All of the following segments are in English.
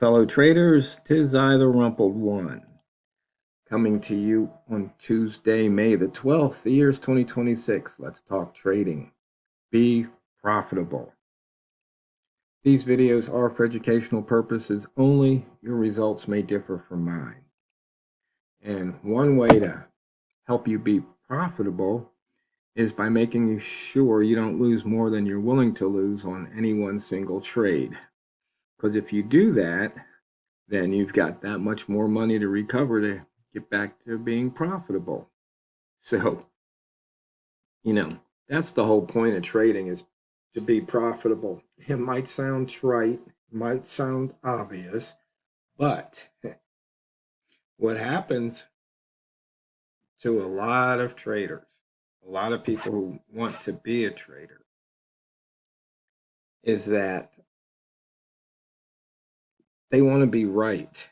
Fellow traders, 'tis I, TheRumpledOne, coming to you on Tuesday, May the 12th. The year's 2026. Let's talk trading. Be profitable. These videos are for educational purposes only. Your results may differ from mine. And one way to help you be profitable is by making sure you don't lose more than you're willing to lose on any one single trade. Because if you do that, then you've got that much more money to recover to get back to being profitable. So, that's the whole point of trading, is to be profitable. It might sound trite, might sound obvious, but what happens to a lot of traders, a lot of people who want to be a trader, is that they want to be right.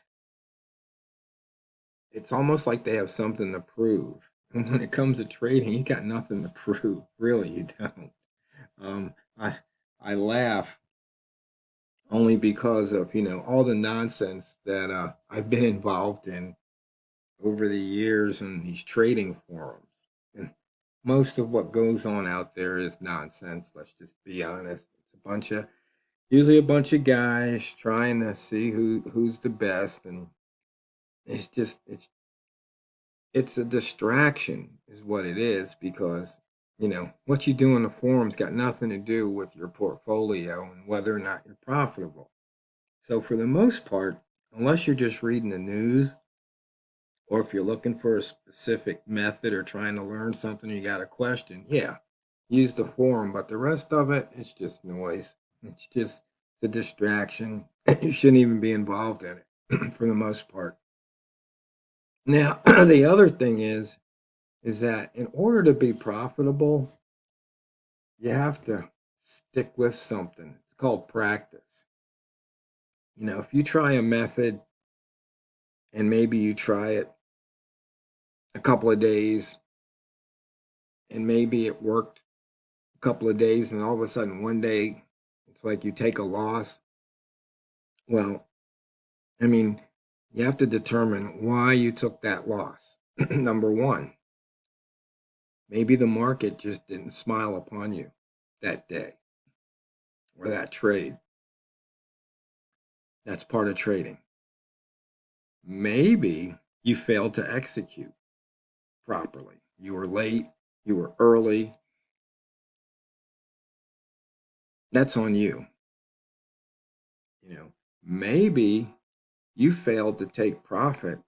It's almost like they have something to prove. And when it comes to trading, you got nothing to prove. Really, you don't. Um, I I laugh only because of all the nonsense that I've been involved in over the years in these trading forums. And most of what goes on out there is nonsense. Let's just be honest. It's usually a bunch of guys trying to see who's the best, and it's a distraction is what it is, because what you do in the forums got nothing to do with your portfolio and whether or not you're profitable. So for the most part, unless you're just reading the news, or if you're looking for a specific method or trying to learn something, you got a question, yeah, use the forum. But the rest of it, it's just noise. It's just a distraction. You shouldn't even be involved in it for the most part. Now, the other thing is that in order to be profitable, you have to stick with something. It's called practice. If you try a method and maybe you try it a couple of days and maybe it worked a couple of days, and all of a sudden one day it's like you take a loss. Well, you have to determine why you took that loss. Number one, maybe the market just didn't smile upon you that day or that trade. That's part of trading. Maybe you failed to execute properly. You were late, you were early. That's on you. Maybe you failed to take profit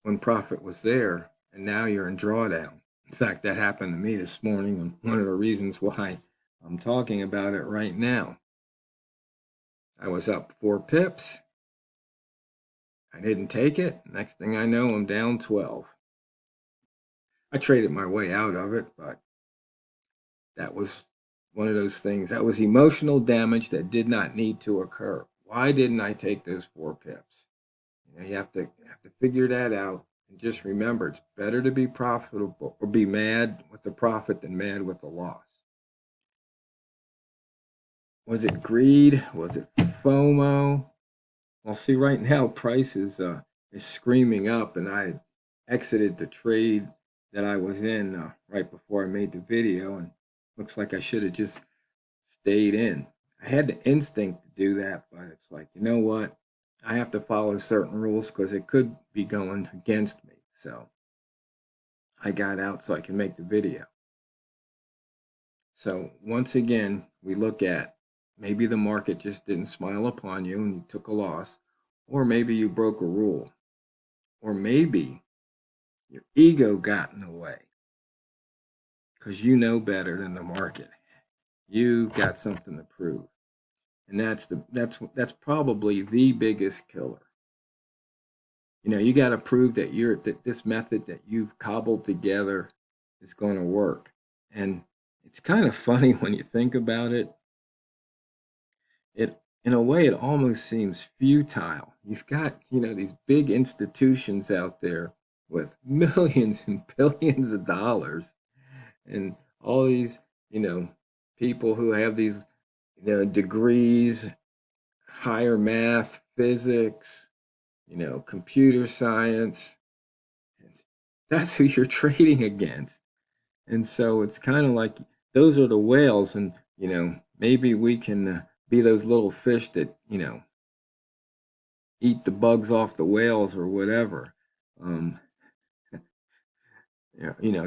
when profit was there, and now you're in drawdown. In fact, that happened to me this morning, and one of the reasons why I'm talking about it right now. I was up 4 pips. I didn't take it. Next thing I know, I'm down 12. I traded my way out of it, but that was one of those things. That was emotional damage that did not need to occur. Why didn't I take those 4 pips? You have to figure that out. And just remember, it's better to be profitable or be mad with the profit than mad with the loss. Was it greed? Was it FOMO? Well, see, right now price is screaming up, and I exited the trade that I was in right before I made the video, and looks like I should have just stayed in. I had the instinct to do that, but it's like, you know what? I have to follow certain rules because it could be going against me. So I got out so I can make the video. So once again, we look at maybe the market just didn't smile upon you and you took a loss, or maybe you broke a rule, or maybe your ego got in the way because you know better than the market. You got something to prove. And that's probably the biggest killer. You got to prove that this method that you've cobbled together is going to work. And it's kind of funny when you think about it. In a way, it almost seems futile. You've got, these big institutions out there with millions and billions of dollars, and all these, people who have these, degrees higher math, physics, computer science. That's who you're trading against. And so it's kind of like those are the whales, and maybe we can be those little fish that eat the bugs off the whales or whatever. Um,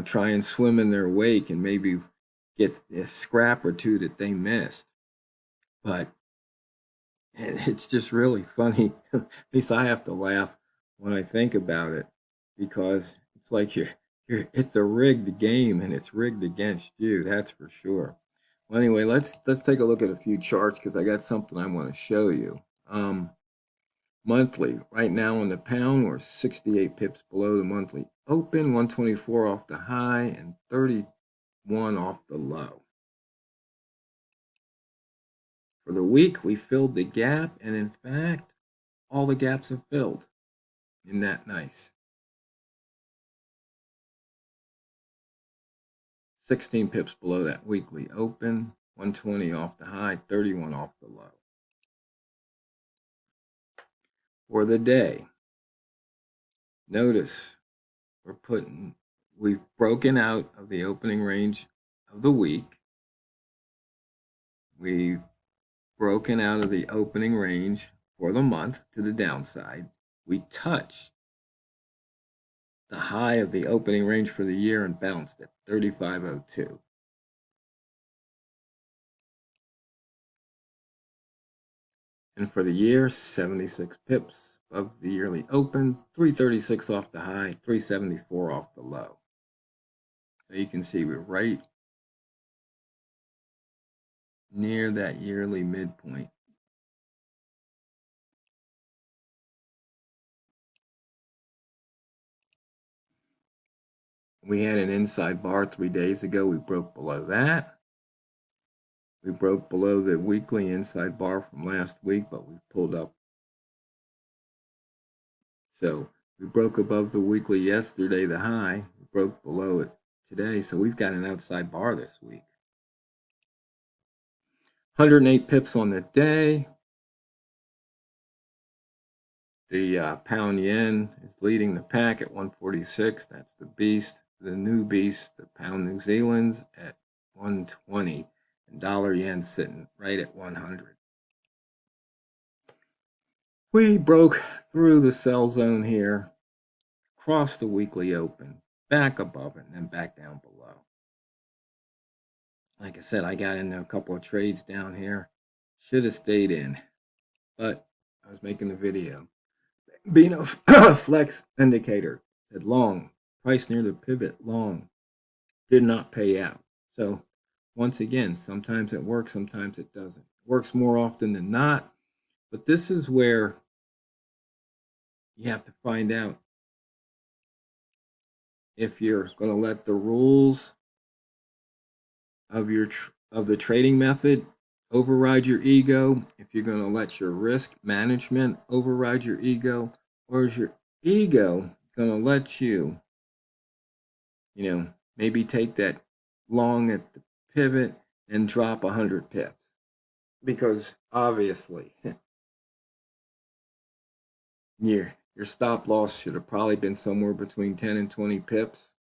try and swim in their wake and maybe get a scrap or two that they missed. But it's just really funny. At least I have to laugh when I think about it, because it's like it's a rigged game and it's rigged against you. That's for sure. Well, anyway, let's take a look at a few charts because I got something I want to show you. Monthly, right now on the pound, we're 68 pips below the monthly open, 124 off the high, and 31 off the low. For the week, we filled the gap, and in fact, all the gaps have filled. Isn't that nice? 16 pips below that weekly open, 120 off the high, 31 off the low. For the day, notice we've broken out of the opening range of the week. We've broken out of the opening range for the month to the downside. We touched the high of the opening range for the year and bounced at 35.02. And for the year, 76 pips above the yearly open, 336 off the high, 374 off the low. So you can see we're right near that yearly midpoint. We had an inside bar 3 days ago. We broke below that. We broke below the weekly inside bar from last week, but we pulled up. So we broke above the weekly yesterday, the high. We broke below it today. So we've got an outside bar this week. 108 pips on the day. The pound yen is leading the pack at 146. That's the beast. The new beast, the pound New Zealand's at 120. And dollar yen sitting right at 100. We broke through the sell zone here, crossed the weekly open, back above it, and then back down below. Like I said, I got into a couple of trades down here. Should have stayed in, but I was making the video. Being a flex indicator said long, price near the pivot long, did not pay out. So once again, sometimes it works, sometimes it doesn't. It works more often than not, but this is where you have to find out if you're going to let the rules of the trading method override your ego, if you're going to let your risk management override your ego, or is your ego going to let you, maybe take that long at the pivot and drop 100 pips? Because obviously, your stop loss should have probably been somewhere between 10 and 20 pips.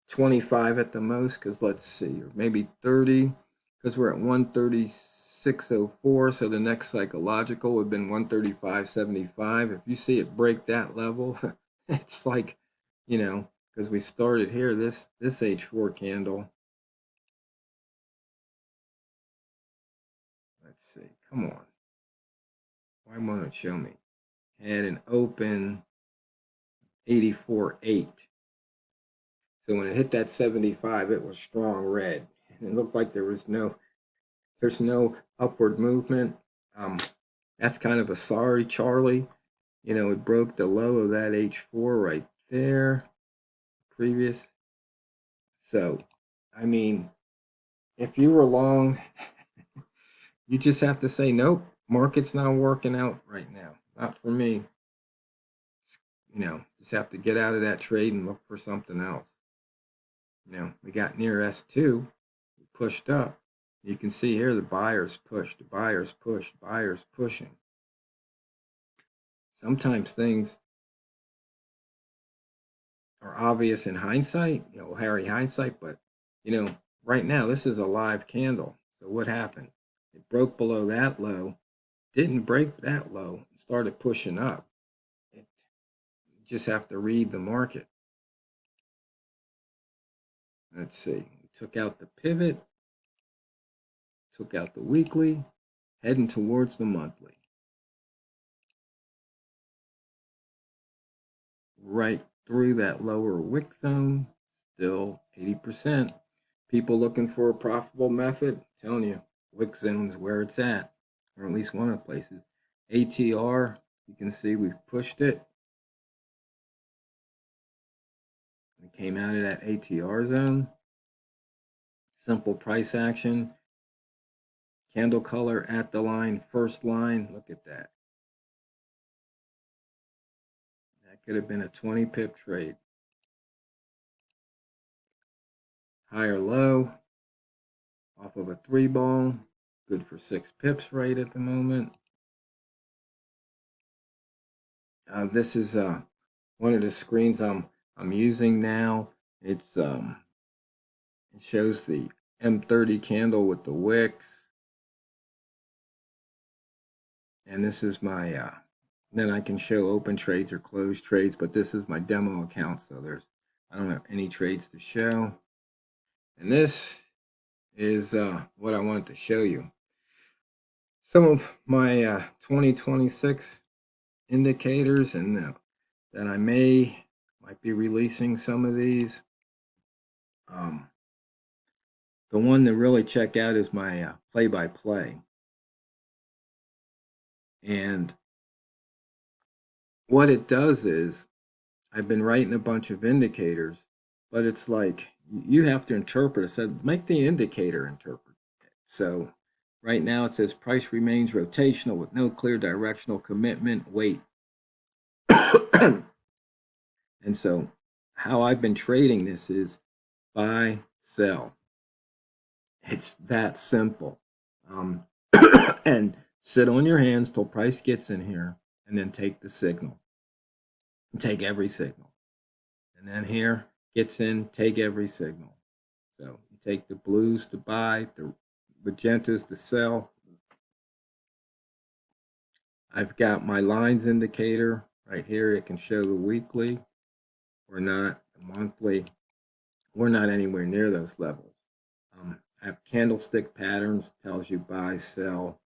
25 at the most, because let's see, or maybe 30, because we're at 136.04, so the next psychological would have been 135.75. If you see it break that level, it's like, because we started here, this H4 candle. Let's see, come on. Why won't it show me? Had an open 84.8. So when it hit that 75, it was strong red. It looked like there's no upward movement. That's kind of a sorry Charlie. It broke the low of that H4 right there, previous. So, I mean, if you were long, you just have to say, nope, market's not working out right now. Not for me. Just have to get out of that trade and look for something else. We got near S2. We pushed up. You can see here the buyers pushed, the buyers pushed, buyers pushing. Sometimes things are obvious in hindsight, hairy hindsight, but right now this is a live candle. So what happened? It broke below that low, didn't break that low, started pushing up. You just have to read the market. Let's see. We took out the pivot, took out the weekly, heading towards the monthly. Right through that lower wick zone, still 80%. People looking for a profitable method, I'm telling you, wick zone is where it's at, or at least one of the places. ATR, you can see we've pushed it. We came out of that ATR zone. Simple price action. Candle color at the line, first line. Look at that. That could have been a 20 pip trade. Higher low off of a 3-ball. Good for 6 pips right at the moment. This is one of the screens I'm using now. It's it shows the M30 candle with the wicks, and this is my then I can show open trades or closed trades, but this is my demo account, so I don't have any trades to show. And this is what I wanted to show you. Some of my 2026 indicators, and that I might be releasing some of these. The one to really check out is my play-by-play. And what it does is, I've been writing a bunch of indicators, but it's like you have to interpret it. So make the indicator interpret it. So right now it says price remains rotational with no clear directional commitment. Wait. And so how I've been trading this is buy, sell. It's that simple. And sit on your hands till price gets in here, and then take the signal. Take every signal. And then here gets in, take every signal. So you take the blues to buy, the magentas to sell. I've got my lines indicator right here. It can show the weekly or not, the monthly. We're not anywhere near those levels. I have candlestick patterns, tells you buy, sell,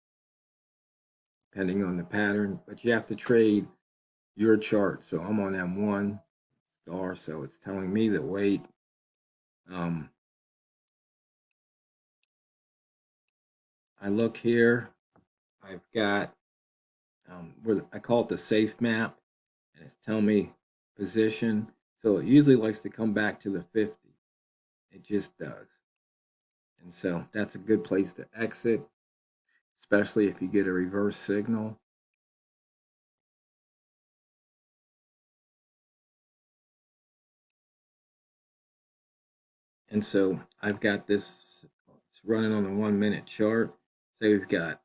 depending on the pattern, but you have to trade your chart. So I'm on M1 star, so it's telling me to wait. I look here, I've got, I call it the safe map, and it's telling me position. So it usually likes to come back to the 50. It just does. And so that's a good place to exit, especially if you get a reverse signal. And so I've got this, it's running on a 1-minute chart. So we've got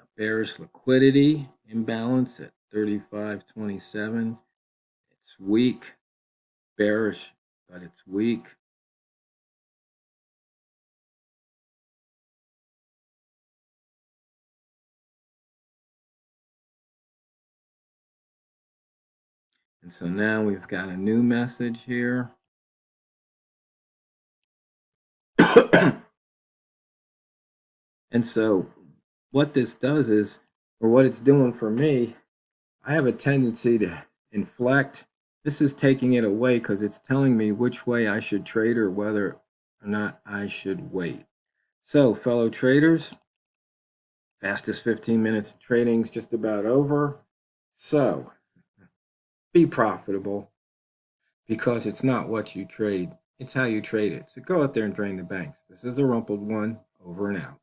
a bearish liquidity imbalance at 35.27. It's weak, bearish, but it's weak. And so now we've got a new message here. And so what this does is, or what it's doing for me, I have a tendency to inflect. This is taking it away because it's telling me which way I should trade or whether or not I should wait. So, fellow traders, fastest 15 minutes of trading is just about over. So, be profitable, because it's not what you trade, it's how you trade it. So go out there and drain the banks. This is the Rumpled One, over and out.